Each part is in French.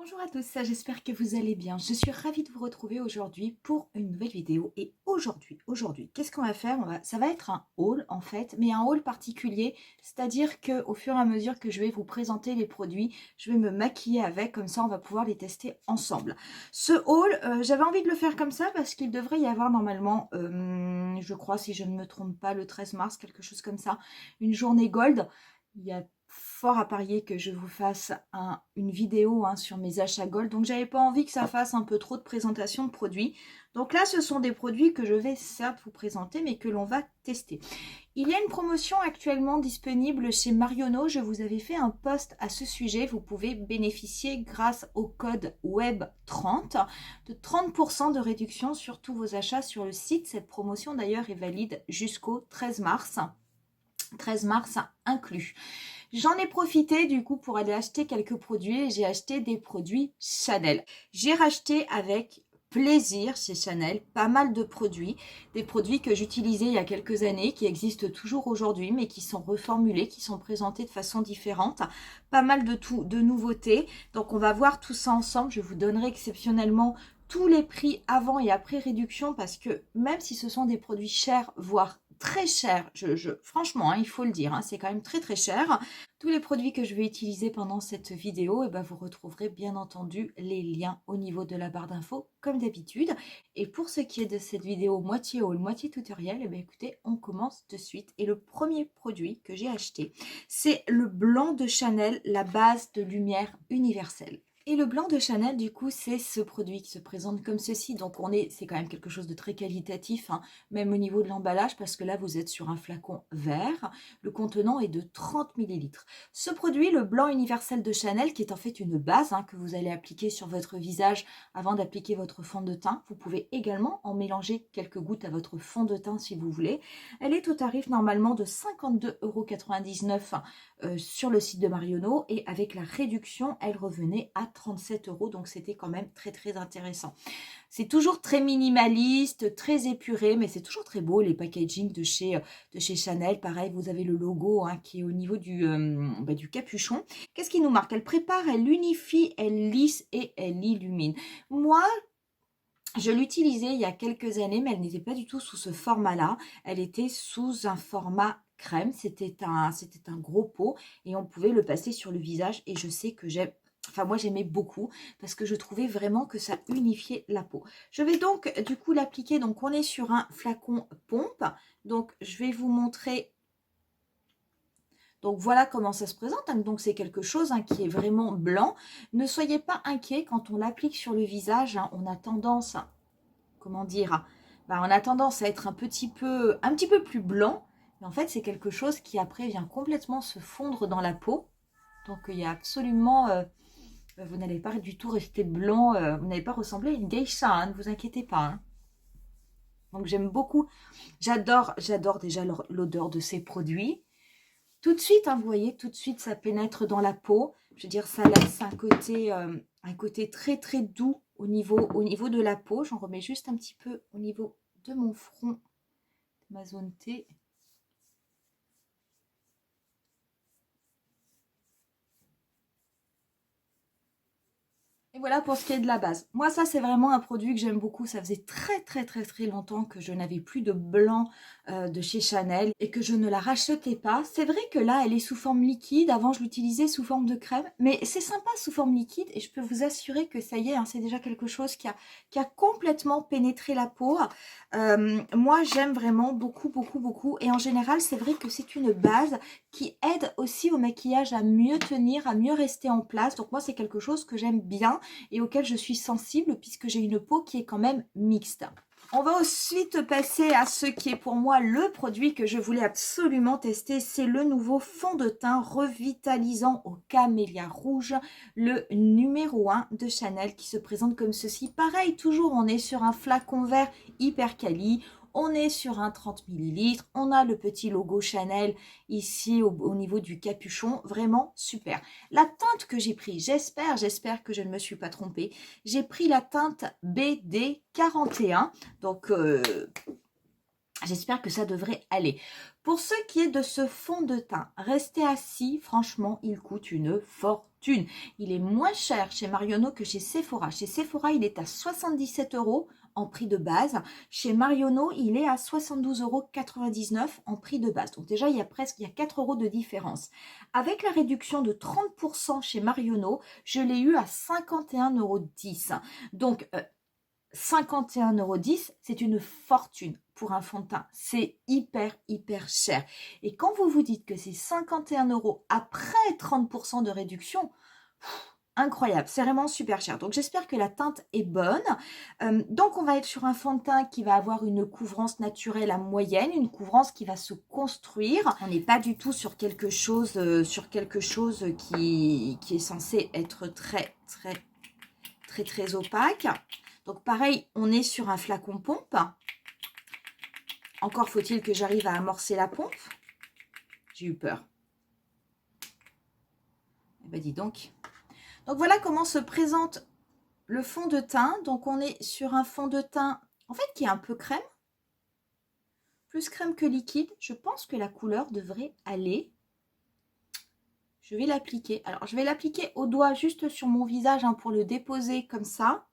Bonjour à tous, j'espère que vous allez bien. Je suis ravie de vous retrouver aujourd'hui pour une nouvelle vidéo. Et aujourd'hui, qu'est-ce qu'on va faire? Ça va être un haul en fait, mais un haul particulier. C'est-à-dire qu'au fur et à mesure que je vais vous présenter les produits, je vais me maquiller avec, comme ça on va pouvoir les tester ensemble. Ce haul, j'avais envie de le faire comme ça parce qu'il devrait y avoir normalement, je crois si je ne me trompe pas, le 13 mars, quelque chose comme ça, une journée gold. Il y a fort à parier que je vous fasse une vidéo sur mes achats gold. Donc, j'avais pas envie que ça fasse un peu trop de présentation de produits. Donc là, ce sont des produits que je vais certes vous présenter, mais que l'on va tester. Il y a une promotion actuellement disponible chez Marionnaud. Je vous avais fait un post à ce sujet. Vous pouvez bénéficier grâce au code WEB30 de 30% de réduction sur tous vos achats sur le site. Cette promotion d'ailleurs est valide jusqu'au 13 mars. 13 mars inclus. J'en ai profité du coup pour aller acheter quelques produits et j'ai acheté des produits Chanel. J'ai racheté avec plaisir chez Chanel pas mal de produits, des produits que j'utilisais il y a quelques années, qui existent toujours aujourd'hui mais qui sont reformulés, qui sont présentés de façon différente, pas mal de nouveautés. Donc on va voir tout ça ensemble, je vous donnerai exceptionnellement tous les prix avant et après réduction parce que même si ce sont des produits chers, voire très cher, franchement, il faut le dire, c'est quand même très très cher. Tous les produits que je vais utiliser pendant cette vidéo, vous retrouverez bien entendu les liens au niveau de la barre d'infos comme d'habitude. Et pour ce qui est de cette vidéo moitié haul, moitié tutoriel, écoutez, on commence de suite. Et le premier produit que j'ai acheté, c'est le blanc de Chanel, la base de lumière universelle. Et le blanc de Chanel, du coup, c'est ce produit qui se présente comme ceci. Donc, c'est quand même quelque chose de très qualitatif, même au niveau de l'emballage, parce que là, vous êtes sur un flacon vert. Le contenant est de 30 ml. Ce produit, le blanc universel de Chanel, qui est en fait une base que vous allez appliquer sur votre visage avant d'appliquer votre fond de teint. Vous pouvez également en mélanger quelques gouttes à votre fond de teint si vous voulez. Elle est au tarif normalement de 52,99 € sur le site de Marionnaud et avec la réduction, elle revenait à 37 €, donc c'était quand même très très intéressant. C'est toujours très minimaliste, très épuré, mais c'est toujours très beau les packaging de chez Chanel. Pareil, vous avez le logo qui est au niveau du capuchon. Qu'est-ce qui nous marque? Elle prépare, elle unifie, elle lisse et elle illumine. Moi, je l'utilisais il y a quelques années, mais elle n'était pas du tout sous ce format-là. Elle était sous un format crème. C'était un gros pot et on pouvait le passer sur le visage. Et je sais que moi j'aimais beaucoup parce que je trouvais vraiment que ça unifiait la peau. Je vais donc du coup l'appliquer. Donc on est sur un flacon pompe. Donc je vais vous montrer. Donc voilà comment ça se présente. Donc c'est quelque chose qui est vraiment blanc. Ne soyez pas inquiets quand on l'applique sur le visage. On a tendance, comment dire, on a tendance à être un petit peu plus blanc. Mais en fait c'est quelque chose qui après vient complètement se fondre dans la peau. Donc il y a absolument, vous n'allez pas du tout rester blanc. Vous n'allez pas ressembler à une geisha. Ne vous inquiétez pas. Donc j'aime beaucoup. J'adore déjà l'odeur de ces produits. Tout de suite, vous voyez, tout de suite, ça pénètre dans la peau. Je veux dire, ça laisse un côté très, très doux au niveau de la peau. J'en remets juste un petit peu au niveau de mon front, de ma zone T. Et voilà pour ce qui est de la base. Moi, ça, c'est vraiment un produit que j'aime beaucoup. Ça faisait très, très, très, très longtemps que je n'avais plus de blanc de chez Chanel et que je ne la rachetais pas. C'est vrai que là, elle est sous forme liquide. Avant, je l'utilisais sous forme de crème. Mais c'est sympa sous forme liquide et je peux vous assurer que ça y est, c'est déjà quelque chose qui a complètement pénétré la peau. Moi, j'aime vraiment beaucoup, beaucoup, beaucoup. Et en général, c'est vrai que c'est une base qui aide aussi au maquillage à mieux tenir, à mieux rester en place. Donc moi, c'est quelque chose que j'aime bien et auquel je suis sensible puisque j'ai une peau qui est quand même mixte. On va ensuite passer à ce qui est pour moi le produit que je voulais absolument tester. C'est le nouveau fond de teint revitalisant au camélia rouge, le numéro 1 de Chanel qui se présente comme ceci. Pareil, toujours on est sur un flacon vert hyper quali. On est sur un 30 ml, on a le petit logo Chanel ici au niveau du capuchon, vraiment super. La teinte que j'ai pris, j'espère que je ne me suis pas trompée, j'ai pris la teinte BD41, donc j'espère que ça devrait aller. Pour ce qui est de ce fond de teint, restez assis, franchement, il coûte une fortune. fortune. Il est moins cher chez Marionneau que chez Sephora. Chez Sephora, il est à 77 € en prix de base. Chez Marionneau, il est à 72,99 € en prix de base. Donc déjà, il y a 4 € de différence. Avec la réduction de 30% chez Marionneau, je l'ai eu à 51,10 €. Donc, 51,10 €, c'est une fortune pour un fond de teint. C'est hyper, hyper cher. Et quand vous vous dites que c'est 51 € après 30% de réduction, incroyable, c'est vraiment super cher. Donc j'espère que la teinte est bonne. Donc on va être sur un fond de teint qui va avoir une couvrance naturelle à moyenne, une couvrance qui va se construire. On n'est pas du tout sur quelque chose, qui est censé être très, très, très, très opaque. Donc pareil, on est sur un flacon pompe. Encore faut-il que j'arrive à amorcer la pompe. J'ai eu peur. Eh ben dis donc. Donc voilà comment se présente le fond de teint. Donc on est sur un fond de teint, en fait, qui est un peu crème. Plus crème que liquide. Je pense que la couleur devrait aller. Je vais l'appliquer. Alors je vais l'appliquer au doigt juste sur mon visage hein, pour le déposer comme ça.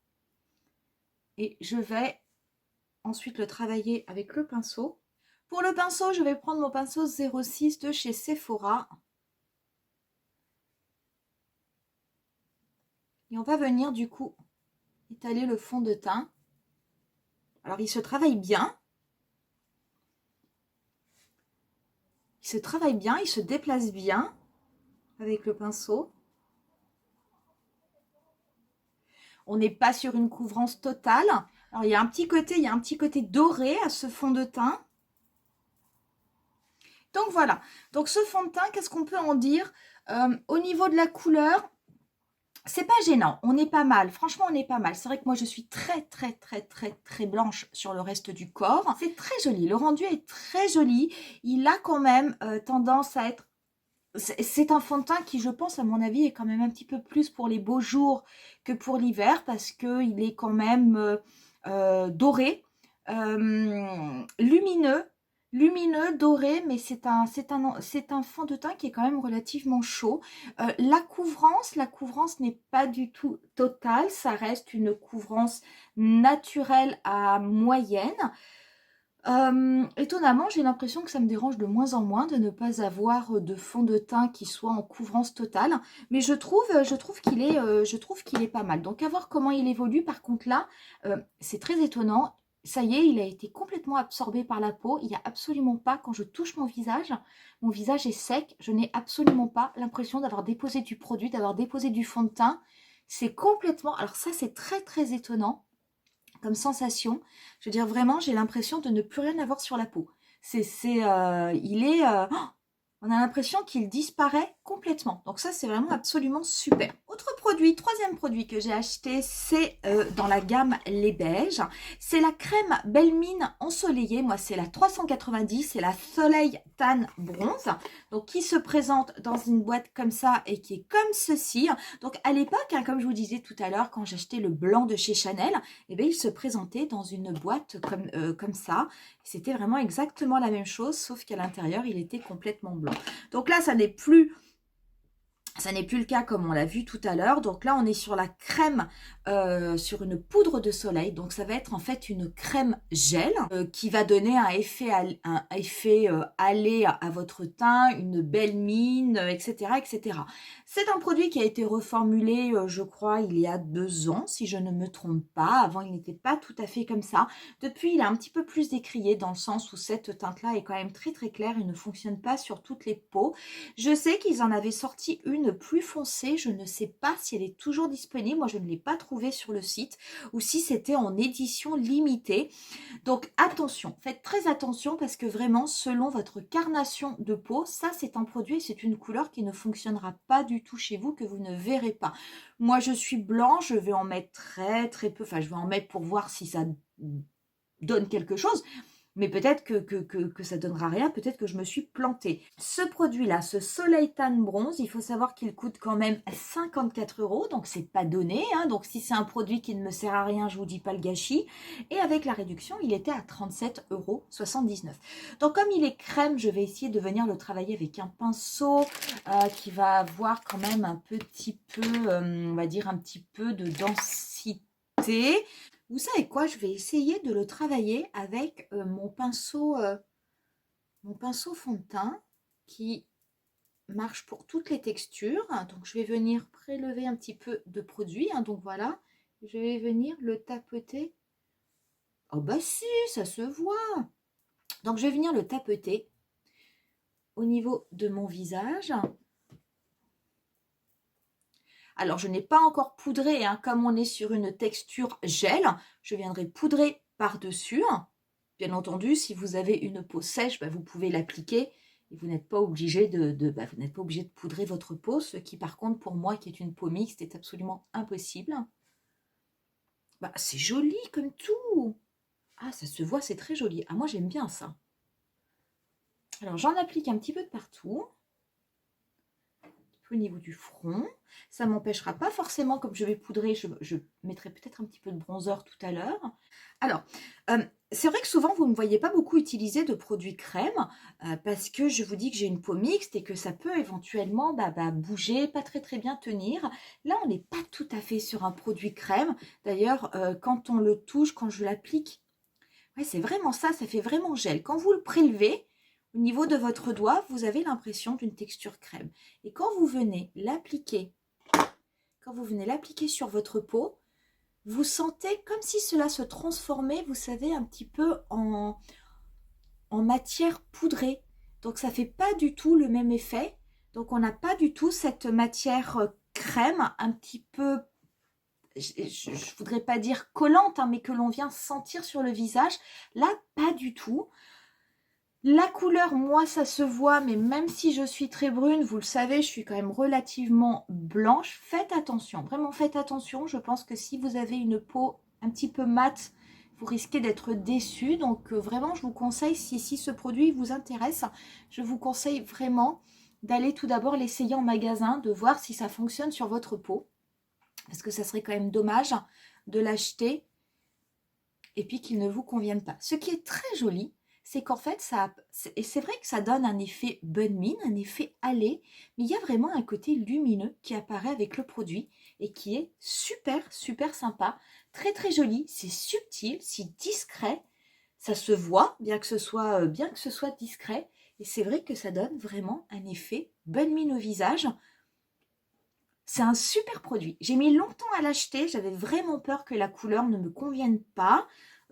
Et je vais ensuite le travailler avec le pinceau. Pour le pinceau, je vais prendre mon pinceau 06 de chez Sephora. Et on va venir du coup étaler le fond de teint. Alors il se travaille bien. Il se travaille bien, il se déplace bien avec le pinceau. On n'est pas sur une couvrance totale. Alors il y a un petit côté doré à ce fond de teint. Donc voilà. Donc ce fond de teint, qu'est-ce qu'on peut en dire? Au niveau de la couleur, c'est pas gênant, on est pas mal, franchement on est pas mal. C'est vrai que moi je suis très très très très très blanche sur le reste du corps. C'est très joli, le rendu est très joli. Il a quand même tendance à être... C'est un fond de teint qui je pense à mon avis est quand même un petit peu plus pour les beaux jours que pour l'hiver. Parce qu'il est quand même doré, lumineux. Doré, mais c'est un fond de teint qui est quand même relativement chaud. La couvrance n'est pas du tout totale, ça reste une couvrance naturelle à moyenne. Étonnamment, j'ai l'impression que ça me dérange de moins en moins de ne pas avoir de fond de teint qui soit en couvrance totale. Mais je trouve qu'il est pas mal. Donc à voir comment il évolue. Par contre là, c'est très étonnant. Ça y est, il a été complètement absorbé par la peau. Il n'y a absolument pas, quand je touche mon visage est sec. Je n'ai absolument pas l'impression d'avoir déposé du produit, d'avoir déposé du fond de teint. C'est complètement... Alors ça, c'est très très étonnant comme sensation. Je veux dire, vraiment, j'ai l'impression de ne plus rien avoir sur la peau. On a l'impression qu'il disparaît complètement. Donc ça, c'est vraiment absolument super. Autre produit, troisième produit que j'ai acheté, c'est dans la gamme Les Beiges. C'est la crème Belle Mine ensoleillée. Moi, c'est la 390. C'est la Soleil Tan Bronze. Donc, qui se présente dans une boîte comme ça et qui est comme ceci. Donc, à l'époque, hein, comme je vous disais tout à l'heure, quand j'achetais le blanc de chez Chanel, eh bien, il se présentait dans une boîte comme ça. C'était vraiment exactement la même chose, sauf qu'à l'intérieur, il était complètement blanc. Donc là, ça n'est plus le cas comme on l'a vu tout à l'heure. Donc là, on est sur la crème, sur une poudre de soleil. Donc ça va être en fait une crème gel qui va donner un effet allé à votre teint, une belle mine, etc. etc. C'est un produit qui a été reformulé, je crois, il y a 2 ans, si je ne me trompe pas. Avant, il n'était pas tout à fait comme ça. Depuis, il est un petit peu plus décrié dans le sens où cette teinte-là est quand même très très claire. Il ne fonctionne pas sur toutes les peaux. Je sais qu'ils en avaient sorti une plus foncée. Je ne sais pas si elle est toujours disponible. Moi, je ne l'ai pas trouvée sur le site ou si c'était en édition limitée. Donc, attention. Faites très attention parce que vraiment, selon votre carnation de peau, ça, c'est un produit et c'est une couleur qui ne fonctionnera pas du tout chez vous, que vous ne verrez pas. Moi, je suis blanche. Je vais en mettre très, très peu. Enfin, je vais en mettre pour voir si ça donne quelque chose. Mais peut-être que ça donnera rien, peut-être que je me suis plantée. Ce produit-là, ce Soleil Tan Bronze, il faut savoir qu'il coûte quand même 54 €, donc c'est pas donné. Hein. Donc si c'est un produit qui ne me sert à rien, je vous dis pas le gâchis. Et avec la réduction, il était à 37,79 €. Donc comme il est crème, je vais essayer de venir le travailler avec un pinceau qui va avoir quand même un petit peu, on va dire un petit peu de densité. Vous savez quoi? Je vais essayer de le travailler avec mon pinceau fond de teint qui marche pour toutes les textures. Donc, je vais venir prélever un petit peu de produit. Hein, donc, voilà. Je vais venir le tapoter. Oh, bah si, ça se voit. Donc, je vais venir le tapoter au niveau de mon visage. Alors, je n'ai pas encore poudré, hein, comme on est sur une texture gel, je viendrai poudrer par-dessus. Bien entendu, si vous avez une peau sèche, bah, vous pouvez l'appliquer et vous n'êtes pas obligé vous n'êtes pas obligé de poudrer votre peau, ce qui par contre pour moi qui est une peau mixte est absolument impossible. Bah, c'est joli comme tout. Ah, ça se voit, c'est très joli. Ah, moi j'aime bien ça. Alors j'en applique un petit peu de partout. Au niveau du front. Ça ne m'empêchera pas forcément, comme je vais poudrer, je mettrai peut-être un petit peu de bronzer tout à l'heure. Alors, c'est vrai que souvent, vous ne me voyez pas beaucoup utiliser de produits crème parce que je vous dis que j'ai une peau mixte et que ça peut éventuellement bouger, pas très bien tenir. Là, on n'est pas tout à fait sur un produit crème. D'ailleurs, quand on le touche, quand je l'applique, ouais, c'est vraiment ça, ça fait vraiment gel. Quand vous le prélevez, au niveau de votre doigt, vous avez l'impression d'une texture crème. Et quand vous venez l'appliquer, sur votre peau, vous sentez comme si cela se transformait, vous savez, un petit peu en matière poudrée. Donc ça ne fait pas du tout le même effet. Donc on n'a pas du tout cette matière crème, un petit peu, je ne voudrais pas dire collante, hein, mais que l'on vient sentir sur le visage. Là, pas du tout. La couleur, moi, ça se voit, mais même si je suis très brune, vous le savez, je suis quand même relativement blanche. Faites attention, vraiment faites attention. Je pense que si vous avez une peau un petit peu mate, vous risquez d'être déçu. Donc, vraiment, je vous conseille, si ce produit vous intéresse, je vous conseille vraiment d'aller tout d'abord l'essayer en magasin, de voir si ça fonctionne sur votre peau. Parce que ça serait quand même dommage de l'acheter et puis qu'il ne vous convienne pas. Ce qui est très joli, c'est qu'en fait, c'est vrai que ça donne un effet bonne mine, un effet allé, mais il y a vraiment un côté lumineux qui apparaît avec le produit et qui est super sympa, très joli, c'est subtil, c'est discret, ça se voit, bien que ce soit discret, et c'est vrai que ça donne vraiment un effet bonne mine au visage. C'est un super produit. J'ai mis longtemps à l'acheter, j'avais vraiment peur que la couleur ne me convienne pas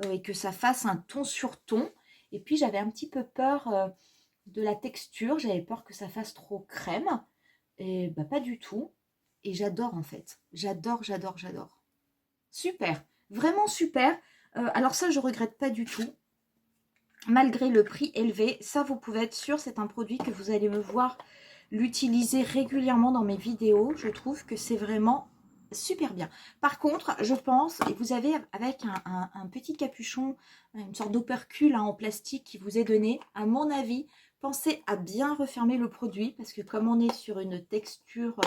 et que ça fasse un ton sur ton. Et puis j'avais un petit peu peur de la texture, j'avais peur que ça fasse trop crème. Et bah pas du tout. Et j'adore en fait. J'adore. Super, vraiment super. Alors ça, je regrette pas du tout. Malgré le prix élevé, ça vous pouvez être sûr, c'est un produit que vous allez me voir l'utiliser régulièrement dans mes vidéos. Je trouve que c'est vraiment super bien. Par contre, je pense, et vous avez avec un petit capuchon, une sorte d'opercule en plastique qui vous est donné, à mon avis, pensez à bien refermer le produit parce que comme on est sur une texture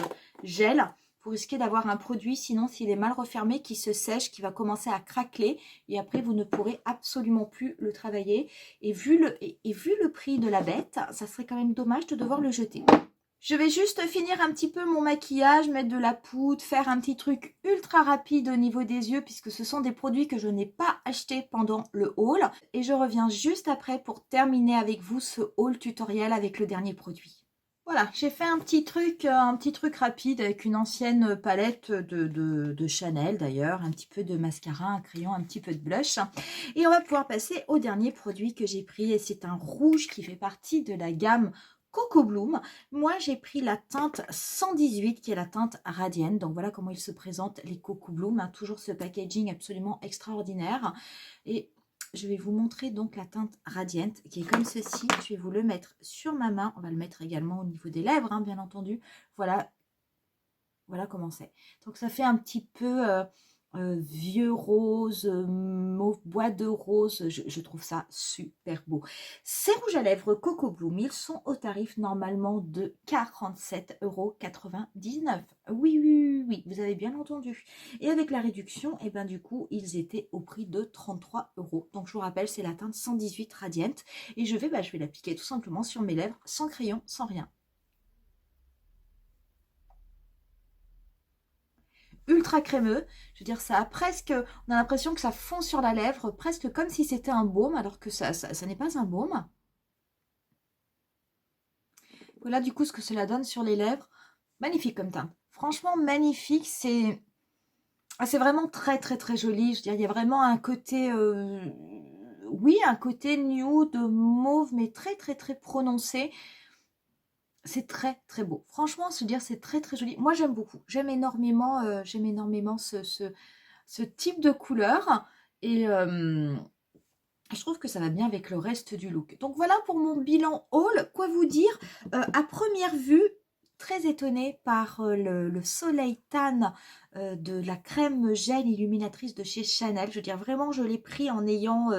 gel, vous risquez d'avoir un produit, sinon s'il est mal refermé, qui se sèche, qui va commencer à craqueler et après vous ne pourrez absolument plus le travailler. Et vu le prix de la bête, ça serait quand même dommage de devoir le jeter. Je vais juste finir un petit peu mon maquillage, mettre de la poudre, faire un petit truc ultra rapide au niveau des yeux puisque ce sont des produits que je n'ai pas achetés pendant le haul. Et je reviens juste après pour terminer avec vous ce haul tutoriel avec le dernier produit. Voilà, j'ai fait un petit truc rapide avec une ancienne palette de Chanel d'ailleurs, un petit peu de mascara, un crayon, un petit peu de blush. Et on va pouvoir passer au dernier produit que j'ai pris et c'est un rouge qui fait partie de la gamme Coco Bloom. Moi, j'ai pris la teinte 118 qui est la teinte Radiant. Donc, voilà comment ils se présentent les Coco Bloom. Hein, toujours ce packaging absolument extraordinaire. Et je vais vous montrer donc la teinte Radiant qui est comme ceci. Je vais vous le mettre sur ma main. On va le mettre également au niveau des lèvres, hein, bien entendu. Voilà comment c'est. Donc, ça fait un petit peu vieux rose, mauve bois de rose, je trouve ça super beau. Ces rouges à lèvres Coco Bloom, ils sont au tarif normalement de 47,99 €. Oui, oui, oui, oui, vous avez bien entendu. Et avec la réduction, et ben du coup, ils étaient au prix de 33 €. Donc je vous rappelle, c'est la teinte 118 Radiant. Et je vais l'appliquer tout simplement sur mes lèvres, sans crayon, sans rien. Ultra crémeux, je veux dire ça a presque, on a l'impression que ça fond sur la lèvre, presque comme si c'était un baume, alors que ça n'est pas un baume. Voilà du coup ce que cela donne sur les lèvres. Magnifique comme teinte, franchement magnifique, c'est vraiment très très très joli. Je veux dire, il y a vraiment un côté, oui, un côté nude, mauve, mais très très très prononcé. C'est très très beau. Franchement, se dire c'est très très joli. Moi j'aime beaucoup. J'aime énormément ce type de couleur. Et je trouve que ça va bien avec le reste du look. Donc voilà pour mon bilan haul. Quoi vous dire, à première vue, très étonnée par le soleil tan de la crème gel illuminatrice de chez Chanel. Je veux dire, vraiment, je l'ai pris en ayant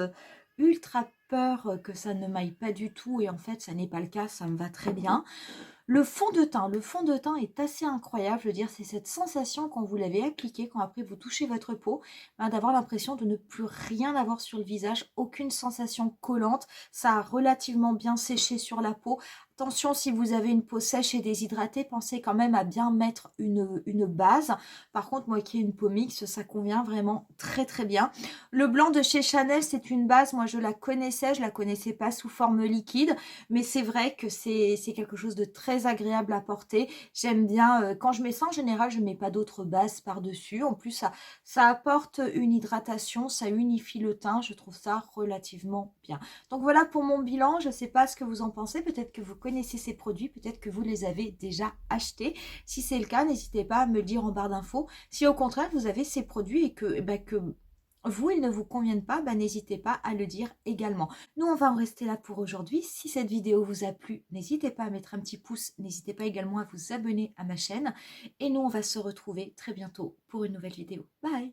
ultra peur que ça ne m'aille pas du tout. Et en fait, ça n'est pas le cas, ça me va très bien. Le fond de teint est assez incroyable. Je veux dire, c'est cette sensation quand vous l'avez appliqué, quand après vous touchez votre peau, ben, d'avoir l'impression de ne plus rien avoir sur le visage, aucune sensation collante. Ça a relativement bien séché sur la peau. Attention, si vous avez une peau sèche et déshydratée, pensez quand même à bien mettre une base. Par contre, moi qui ai une peau mixte, ça convient vraiment très très bien. Le blanc de chez Chanel, c'est une base, moi je la connaissais, je la connaissais pas sous forme liquide, mais c'est vrai que c'est quelque chose de très agréable à porter. J'aime bien, quand je mets ça en général, je ne mets pas d'autres bases par-dessus. En plus, ça apporte une hydratation, ça unifie le teint, je trouve ça relativement bien. Donc voilà pour mon bilan, je ne sais pas ce que vous en pensez, peut-être que vous connaissez ces produits, peut-être que vous les avez déjà achetés. Si c'est le cas, n'hésitez pas à me le dire en barre d'infos. Si au contraire, vous avez ces produits et que, que vous, ils ne vous conviennent pas, n'hésitez pas à le dire également. Nous, on va en rester là pour aujourd'hui. Si cette vidéo vous a plu, n'hésitez pas à mettre un petit pouce. N'hésitez pas également à vous abonner à ma chaîne. Et nous, on va se retrouver très bientôt pour une nouvelle vidéo. Bye!